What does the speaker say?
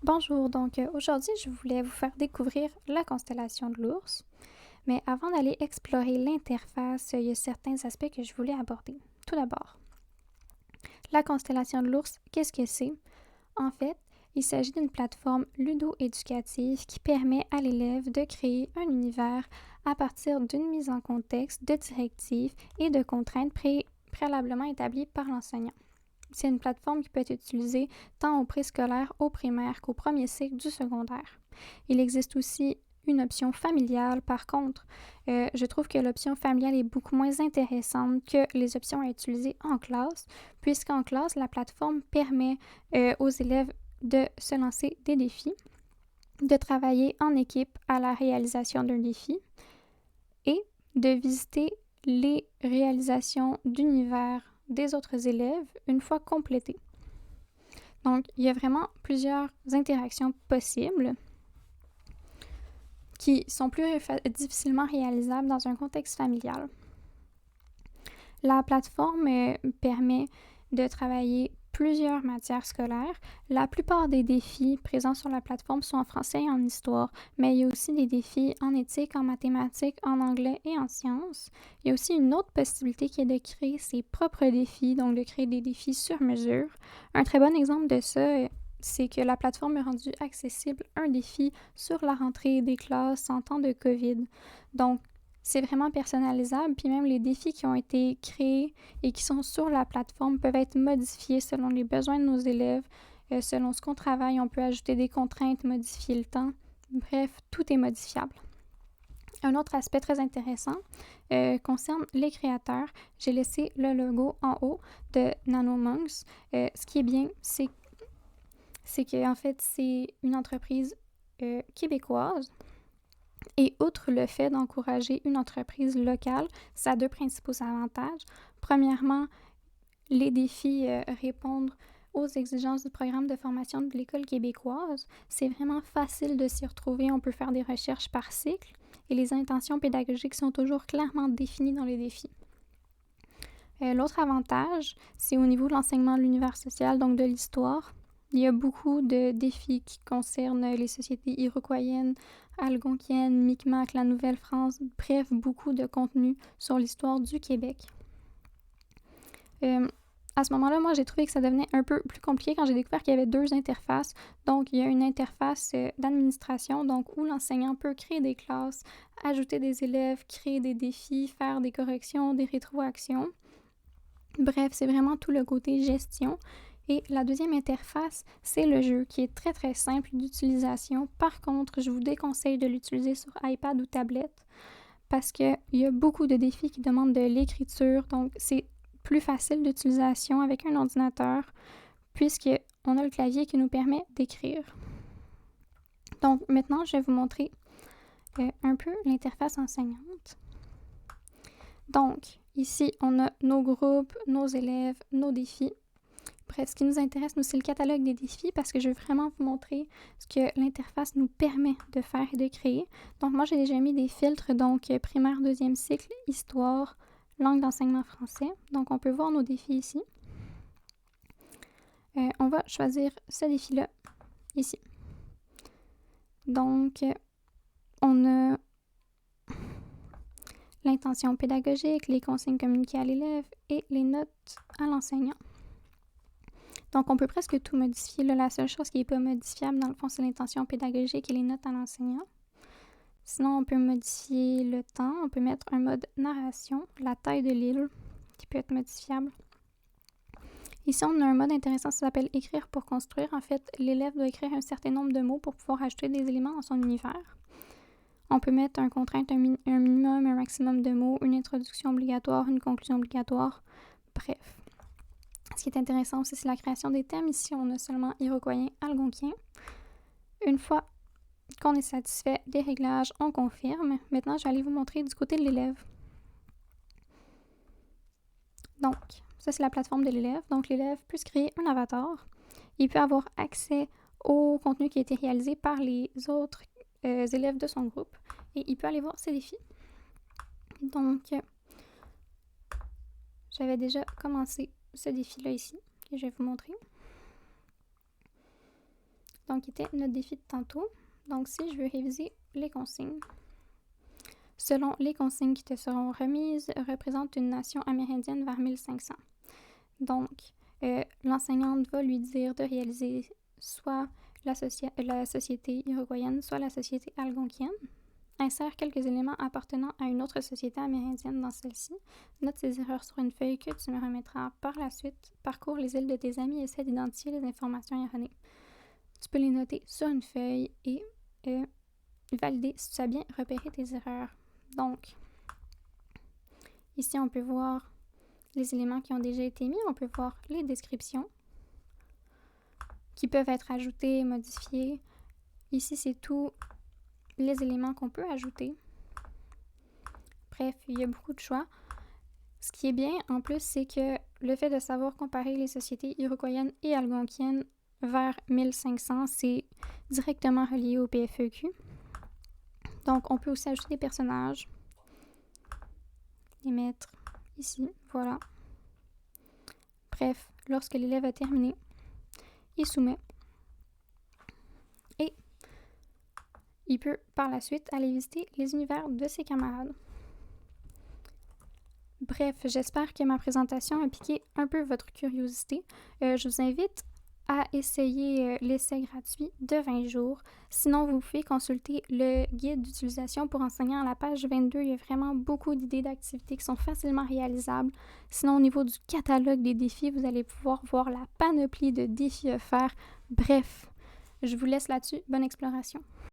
Bonjour, aujourd'hui je voulais vous faire découvrir la constellation de l'Ours, mais avant d'aller explorer l'interface, il y a certains aspects que je voulais aborder. Tout d'abord, la constellation de l'Ours, qu'est-ce que c'est? En fait, il s'agit d'une plateforme ludo-éducative qui permet à l'élève de créer un univers à partir d'une mise en contexte, de directives et de contraintes préalablement établies par l'enseignant. C'est une plateforme qui peut être utilisée tant au préscolaire, au primaire qu'au premier cycle du secondaire. Il existe aussi une option familiale. Par contre, je trouve que l'option familiale est beaucoup moins intéressante que les options à utiliser en classe, puisqu'en classe, la plateforme permet aux élèves de se lancer des défis, de travailler en équipe à la réalisation d'un défi et de visiter les réalisations d'univers des autres élèves une fois complétées. Donc, il y a vraiment plusieurs interactions possibles qui sont plus difficilement réalisables dans un contexte familial. La plateforme permet de travailler plusieurs matières scolaires. La plupart des défis présents sur la plateforme sont en français et en histoire, mais il y a aussi des défis en éthique, en mathématiques, en anglais et en sciences. Il y a aussi une autre possibilité qui est de créer ses propres défis, donc de créer des défis sur mesure. Un très bon exemple de ça, c'est que la plateforme a rendu accessible un défi sur la rentrée des classes en temps de COVID. Donc, c'est vraiment personnalisable, puis même les défis qui ont été créés et qui sont sur la plateforme peuvent être modifiés selon les besoins de nos élèves, selon ce qu'on travaille. On peut ajouter des contraintes, modifier le temps. Bref, tout est modifiable. Un autre aspect très intéressant concerne les créateurs. J'ai laissé le logo en haut de NanoMonks. Ce qui est bien, c'est qu'en fait, c'est une entreprise québécoise. Et outre le fait d'encourager une entreprise locale, ça a deux principaux avantages. Premièrement, les défis répondent aux exigences du programme de formation de l'École québécoise. C'est vraiment facile de s'y retrouver. On peut faire des recherches par cycle et les intentions pédagogiques sont toujours clairement définies dans les défis. L'autre avantage, c'est au niveau de l'enseignement de l'univers social, donc de l'histoire. Il y a beaucoup de défis qui concernent les sociétés iroquoiennes, algonquiennes, Micmac, la Nouvelle-France, bref, beaucoup de contenu sur l'histoire du Québec. À ce moment-là, moi, j'ai trouvé que ça devenait un peu plus compliqué quand j'ai découvert qu'il y avait deux interfaces. Donc, il y a une interface d'administration, donc où l'enseignant peut créer des classes, ajouter des élèves, créer des défis, faire des corrections, des rétroactions. Bref, c'est vraiment tout le côté gestion. Et la deuxième interface, c'est le jeu, qui est très très simple d'utilisation. Par contre, je vous déconseille de l'utiliser sur iPad ou tablette parce qu'il y a beaucoup de défis qui demandent de l'écriture. Donc, c'est plus facile d'utilisation avec un ordinateur puisqu'on a le clavier qui nous permet d'écrire. Donc, maintenant, je vais vous montrer un peu l'interface enseignante. Donc, ici, on a nos groupes, nos élèves, nos défis. Bref, ce qui nous intéresse, nous, c'est le catalogue des défis parce que je veux vraiment vous montrer ce que l'interface nous permet de faire et de créer. Donc, moi, j'ai déjà mis des filtres, donc primaire, deuxième cycle, histoire, langue d'enseignement français. Donc, on peut voir nos défis ici. On va choisir ce défi-là, ici. Donc, on a l'intention pédagogique, les consignes communiquées à l'élève et les notes à l'enseignant. Donc, on peut presque tout modifier. Là, la seule chose qui n'est pas modifiable, dans le fond, c'est l'intention pédagogique et les notes à l'enseignant. Sinon, on peut modifier le temps. On peut mettre un mode narration, la taille de l'île, qui peut être modifiable. Ici, on a un mode intéressant, ça s'appelle « Écrire pour construire ». En fait, l'élève doit écrire un certain nombre de mots pour pouvoir ajouter des éléments dans son univers. On peut mettre un contrainte, un minimum, un maximum de mots, une introduction obligatoire, une conclusion obligatoire. Bref. Ce qui est intéressant aussi, c'est la création des thèmes. Ici, on a seulement iroquoien, algonquien. Une fois qu'on est satisfait des réglages, on confirme. Maintenant, je vais aller vous montrer du côté de l'élève. Donc, ça, c'est la plateforme de l'élève. Donc, l'élève peut se créer un avatar. Il peut avoir accès au contenu qui a été réalisé par les autres élèves de son groupe. Et il peut aller voir ses défis. Donc, j'avais déjà commencé ce défi-là ici, que je vais vous montrer. Donc, qui était notre défi de tantôt. Donc, si je veux réviser les consignes. Selon les consignes qui te seront remises, représente une nation amérindienne vers 1500. Donc, l'enseignante va lui dire de réaliser soit la société iroquoienne, soit la société algonquienne. Insère quelques éléments appartenant à une autre société amérindienne dans celle-ci. Note ces erreurs sur une feuille que tu me remettras par la suite. Parcours les îles de tes amis et essaie d'identifier les informations erronées. Tu peux les noter sur une feuille et valider si tu as bien repéré tes erreurs. Donc, ici, on peut voir les éléments qui ont déjà été mis. On peut voir les descriptions qui peuvent être ajoutés, modifiés. Ici, c'est tous les éléments qu'on peut ajouter. Bref, il y a beaucoup de choix. Ce qui est bien, en plus, c'est que le fait de savoir comparer les sociétés iroquoiennes et algonquiennes vers 1500, c'est directement relié au PFEQ. Donc, on peut aussi ajouter des personnages, les mettre ici, voilà. Bref, lorsque l'élève a terminé, il soumet et il peut par la suite aller visiter les univers de ses camarades. Bref, j'espère que ma présentation a piqué un peu votre curiosité. Je vous invite à essayer l'essai gratuit de 20 jours. Sinon, vous pouvez consulter le guide d'utilisation pour enseignants à la page 22. Il y a vraiment beaucoup d'idées d'activités qui sont facilement réalisables. Sinon, au niveau du catalogue des défis, vous allez pouvoir voir la panoplie de défis offerts. Bref, je vous laisse là-dessus. Bonne exploration.